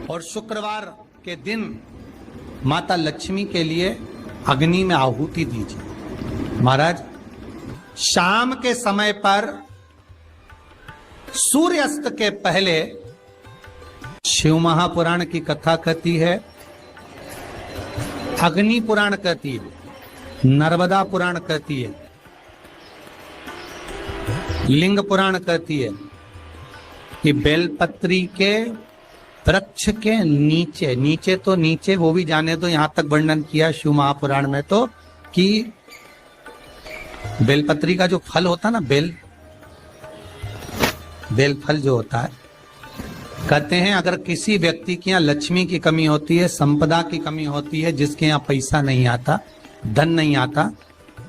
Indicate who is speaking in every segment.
Speaker 1: और शुक्रवार के दिन माता लक्ष्मी के लिए अग्नि में आहुति दीजिए। महाराज, शाम के समय पर सूर्यास्त के पहले शिव महापुराण की कथा कहती है, अग्नि पुराण कहती है, नर्मदा पुराण कहती है, लिंग पुराण कहती है कि बेलपत्री के वृक्ष के नीचे, नीचे तो नीचे वो भी जाने दो, यहां तक वर्णन किया शिव महापुराण में तो कि बेलपत्री का जो फल होता है ना, बेल फल जो होता है, कहते हैं अगर किसी व्यक्ति के यहाँ लक्ष्मी की कमी होती है, संपदा की कमी होती है, जिसके यहाँ पैसा नहीं आता, धन नहीं आता,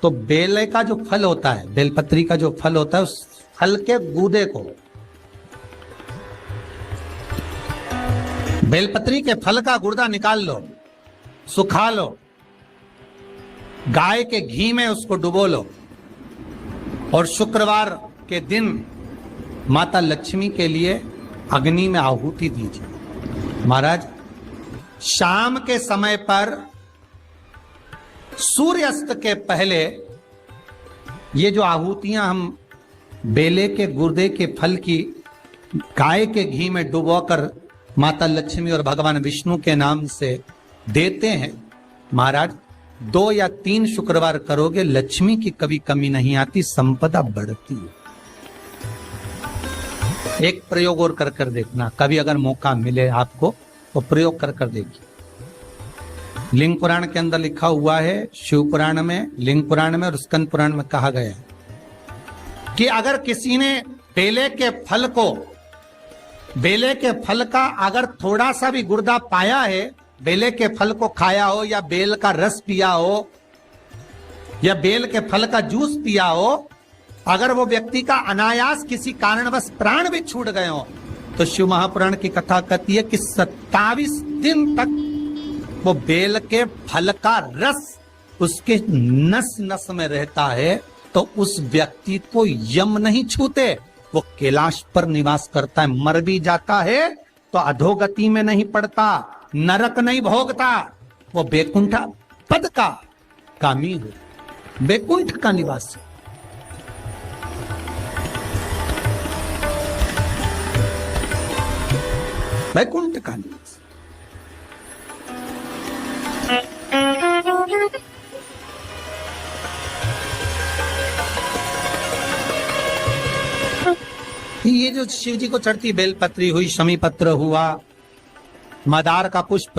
Speaker 1: तो बेल का जो फल होता है, बेलपत्री का जो फल होता है, उस फल के गूदे को, बेलपत्री के फल का गुर्दा निकाल लो, सुखा लो, गाय के घी में उसको डुबो लो और शुक्रवार के दिन माता लक्ष्मी के लिए अग्नि में आहुति दीजिए। महाराज, शाम के समय पर सूर्यास्त के पहले ये जो आहुतियां हम बेले के गुर्दे के फल की गाय के घी में डुबोकर माता लक्ष्मी और भगवान विष्णु के नाम से देते हैं, महाराज 2 या 3 शुक्रवार करोगे, लक्ष्मी की कभी कमी नहीं आती, संपदा बढ़ती है। एक प्रयोग और कर देखना, कभी अगर मौका मिले आपको तो प्रयोग कर देखिए। लिंग पुराण के अंदर लिखा हुआ है, शिव पुराण में, लिंग पुराण में और स्कंद पुराण में कहा गया है कि अगर किसी ने बेले के फल का अगर थोड़ा सा भी गुर्दा पाया है, बेले के फल को खाया हो या बेल का रस पिया हो या बेल के फल का जूस पिया हो, अगर वो व्यक्ति का अनायास किसी कारणवश प्राण भी छूट गए हो, तो शिव महापुराण की कथा कहती है कि 27 दिन तक वो बेल के फल का रस उसके नस नस में रहता है, तो उस व्यक्ति को यम नहीं छूते, वो कैलाश पर निवास करता है। मर भी जाता है तो अधोगति में नहीं पड़ता, नरक नहीं भोगता, वो बैकुंठ पद का कामी हो, बैकुंठ का निवासी। बैकुंठ का निवास। ये जो शिव जी को चढ़ती बेलपत्री हुई, शमी पत्र हुआ, मदार का पुष्प,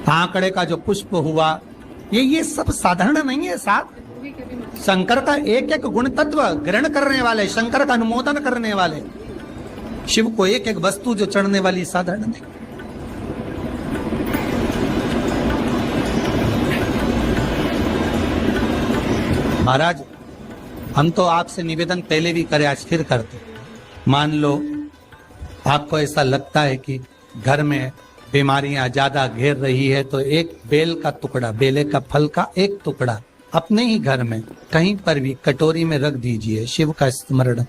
Speaker 1: आंकड़े का जो पुष्प हुआ, ये सब साधारण नहीं है। साथ शंकर का एक एक गुण तत्व ग्रहण करने वाले, शंकर का अनुमोदन करने वाले, शिव को एक एक वस्तु जो चढ़ने वाली साधारण नहीं। महाराज, हम तो आपसे निवेदन पहले भी करे, आज फिर करते। मान लो आपको ऐसा लगता है कि घर में बीमारियां ज्यादा घेर रही है, तो एक बेल का टुकड़ा, बेले का फल का एक टुकड़ा अपने ही घर में कहीं पर भी कटोरी में रख दीजिए, शिव का स्मरण,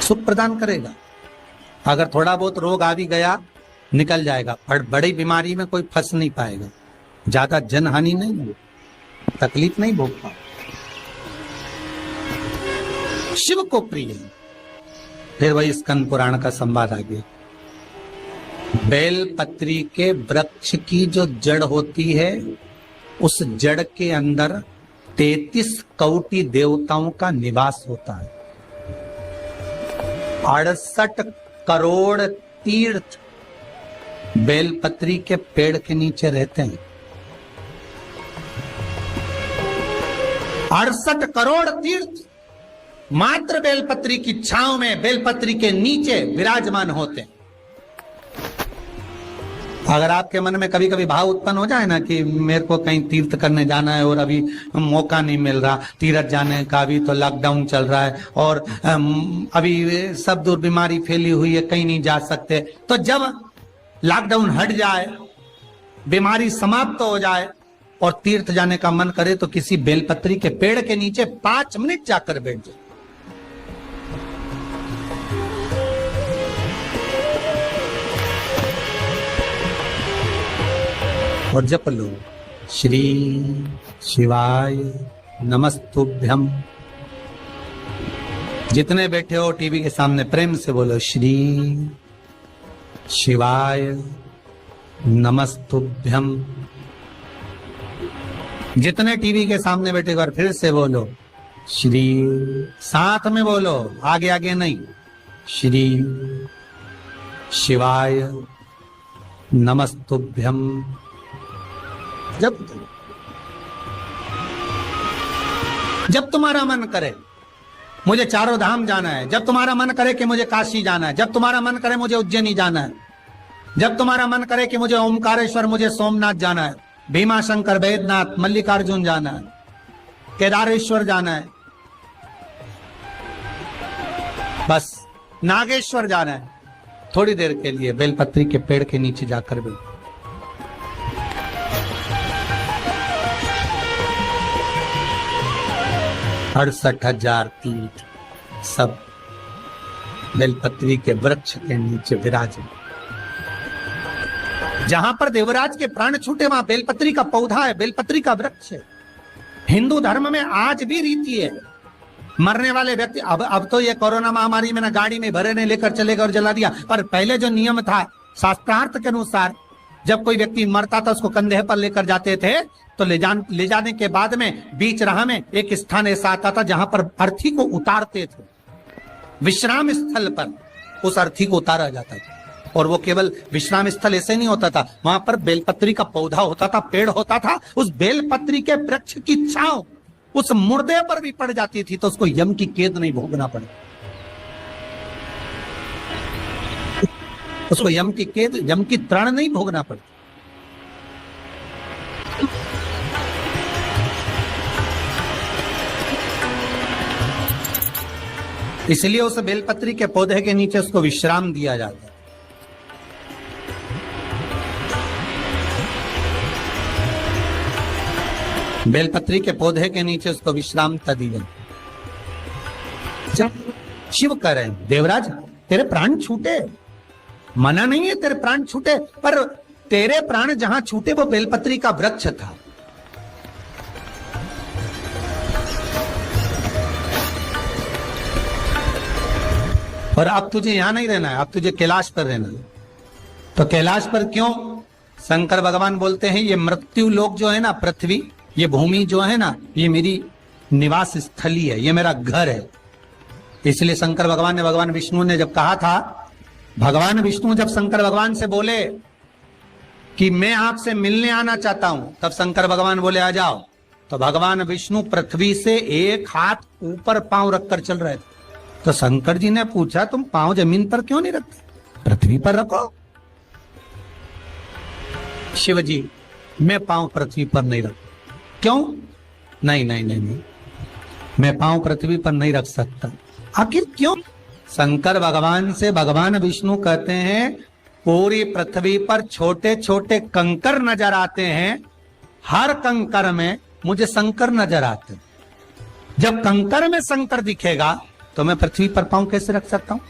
Speaker 1: सुख प्रदान करेगा। अगर थोड़ा बहुत रोग आ भी गया, निकल जाएगा, पर बड़ी बीमारी में कोई फंस नहीं पाएगा, ज्यादा जनहानि नहीं हो, तकलीफ नहीं भोग पाए। शिव को प्रिय। फिर वही स्कंद पुराण का संवाद आ गया। बेलपत्री के वृक्ष की जो जड़ होती है, उस जड़ के अंदर 33 कोटि देवताओं का निवास होता है। 68 करोड़ तीर्थ बेलपत्री के पेड़ के नीचे रहते हैं। 68 करोड़ तीर्थ मात्र बेलपत्री की छांव में, बेलपत्री के नीचे विराजमान होते हैं। अगर आपके मन में कभी कभी भाव उत्पन्न हो जाए ना कि मेरे को कहीं तीर्थ करने जाना है और अभी मौका नहीं मिल रहा, तीर्थ जाने का भी तो लॉकडाउन चल रहा है और अभी सब दूर बीमारी फैली हुई है, कहीं नहीं जा सकते, तो जब लॉकडाउन हट जाए, बीमारी समाप्त हो जाए और तीर्थ जाने का मन करे, तो किसी बेलपत्री के पेड़ के नीचे 5 मिनट जाकर बैठ जाए। और जप लो, श्री शिवाय नमस्तुभ्यम। जितने बैठे हो टीवी के सामने प्रेम से बोलो, श्री शिवाय नमस्तुभ्यम। जितने टीवी के सामने बैठे, एक बार फिर से बोलो, श्री, साथ में बोलो, आगे आगे नहीं, श्री शिवाय नमस्तुभ्यम। जब तुम्हारा मन करे मुझे चारों धाम जाना है, जब तुम्हारा मन करे कि मुझे काशी जाना है, जब तुम्हारा मन करे मुझे उज्जैनी जाना है, जब तुम्हारा मन करे कि मुझे ओमकारेश्वर, मुझे सोमनाथ जाना है, भीमा शंकर, बैद्यनाथ, मल्लिकार्जुन जाना है, केदारेश्वर जाना है, बस नागेश्वर जाना है, थोड़ी देर के लिए बेलपत्री के पेड़ के नीचे जाकर बैठो। 68,000 तीर्थ सब बेलपत्री के वृक्ष के नीचे विराजे। जहां पर देवराज के प्राण छूटे वहां बेलपत्री का पौधा है, बेलपत्री का वृक्ष है। हिंदू धर्म में आज भी रीति है, मरने वाले व्यक्ति, अब तो ये कोरोना महामारी में ना गाड़ी में भरे ने लेकर चले गए और जला दिया, पर पहले जो नियम था शास्त्रार्थ के अनुसार, जब कोई व्यक्ति मरता था उसको कंधे पर लेकर जाते थे, तो ले जाने के बाद में बीच राह में एक स्थान ऐसा आता था जहां पर अर्थी को उतारते थे। विश्राम स्थल पर उस अर्थी को उतारा जाता था, और वो केवल विश्राम स्थल ऐसे नहीं होता था, वहां पर बेलपत्री का पौधा होता था, पेड़ होता था। उस बेलपत्री के वृक्ष की छांव उस मुर्दे पर भी पड़ जाती थी तो उसको यम की कैद नहीं भोगना पड़े, उसको यम की कैद, यम की त्राण नहीं भोगना पड़े। इसलिए उस बेलपत्री के पौधे के नीचे उसको विश्राम दिया जाता है। बेलपत्री के पौधे के नीचे उसको विश्रामता दी जाती। शिव कह रहे हैं, देवराज तेरे प्राण छूटे, मना नहीं है तेरे प्राण छूटे, पर तेरे प्राण जहां छूटे वो बेलपत्री का वृक्ष था। और अब तुझे यहां नहीं रहना है, अब तुझे कैलाश पर रहना है। तो कैलाश पर क्यों? शंकर भगवान बोलते हैं ये मृत्यु लोक जो है ना, पृथ्वी, ये भूमि जो है ना, ये मेरी निवास स्थली है, ये मेरा घर है। इसलिए शंकर भगवान ने, भगवान विष्णु ने जब कहा था, भगवान विष्णु जब शंकर भगवान से बोले कि मैं आपसे मिलने आना चाहता हूं, तब शंकर भगवान बोले आ जाओ। तो भगवान विष्णु पृथ्वी से एक हाथ ऊपर पांव रखकर चल रहे थे। तो शंकर जी ने पूछा तुम पांव जमीन पर क्यों नहीं रखते, पृथ्वी पर रखो। शिव जी मैं पांव पृथ्वी पर नहीं रख, क्यों? नहीं नहीं नहीं नहीं, मैं पांव पृथ्वी पर नहीं रख सकता। आखिर क्यों? शंकर भगवान से भगवान विष्णु कहते हैं पूरी पृथ्वी पर छोटे छोटे कंकर नजर आते हैं, हर कंकर में मुझे शंकर नजर आते। जब कंकर में शंकर दिखेगा तो मैं पृथ्वी पर पांव कैसे रख सकता हूं?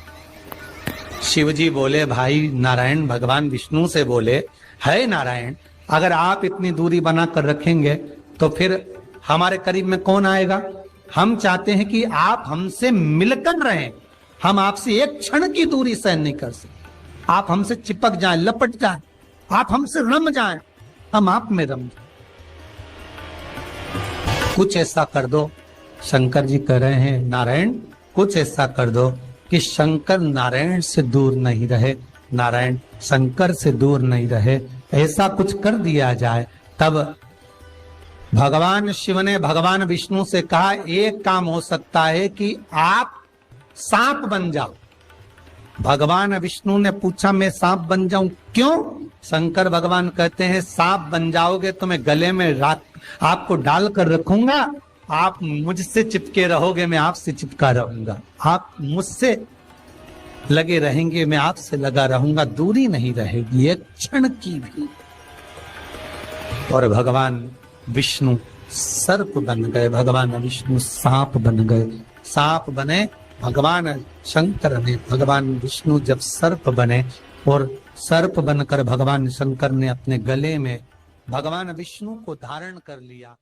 Speaker 1: शिव जी बोले, भाई नारायण भगवान विष्णु से बोले, है नारायण अगर आप इतनी दूरी बनाकर रखेंगे तो फिर हमारे करीब में कौन आएगा? हम चाहते हैं कि आप हमसे मिलकर रहें, हम आपसे एक क्षण की दूरी सहन नहीं कर सकते। आप हमसे चिपक जाएं, लपट जाएं, आप हमसे रम जाएं, हम आप में रम जाएं। कुछ ऐसा कर दो, शंकर जी कह रहे हैं नारायण कुछ ऐसा कर दो कि शंकर नारायण से दूर नहीं रहे, नारायण शंकर से दूर नहीं रहे, ऐसा कुछ कर दिया जाए। तब भगवान शिव ने भगवान विष्णु से कहा एक काम हो सकता है कि आप सांप बन जाओ। भगवान विष्णु ने पूछा मैं सांप बन जाऊं क्यों? शंकर भगवान कहते हैं सांप बन जाओगे तो मैं गले में आपको डाल कर रखूंगा, आप मुझसे चिपके रहोगे, मैं आपसे चिपका रहूंगा, आप मुझसे लगे रहेंगे, मैं आपसे लगा रहूंगा, दूरी नहीं रहेगी एक क्षण की भी। और भगवान विष्णु सर्प बन गए, भगवान विष्णु सांप बन गए। सांप बने भगवान शंकर ने, भगवान विष्णु जब सर्प बने और सर्प बनकर भगवान शंकर ने अपने गले में भगवान विष्णु को धारण कर लिया।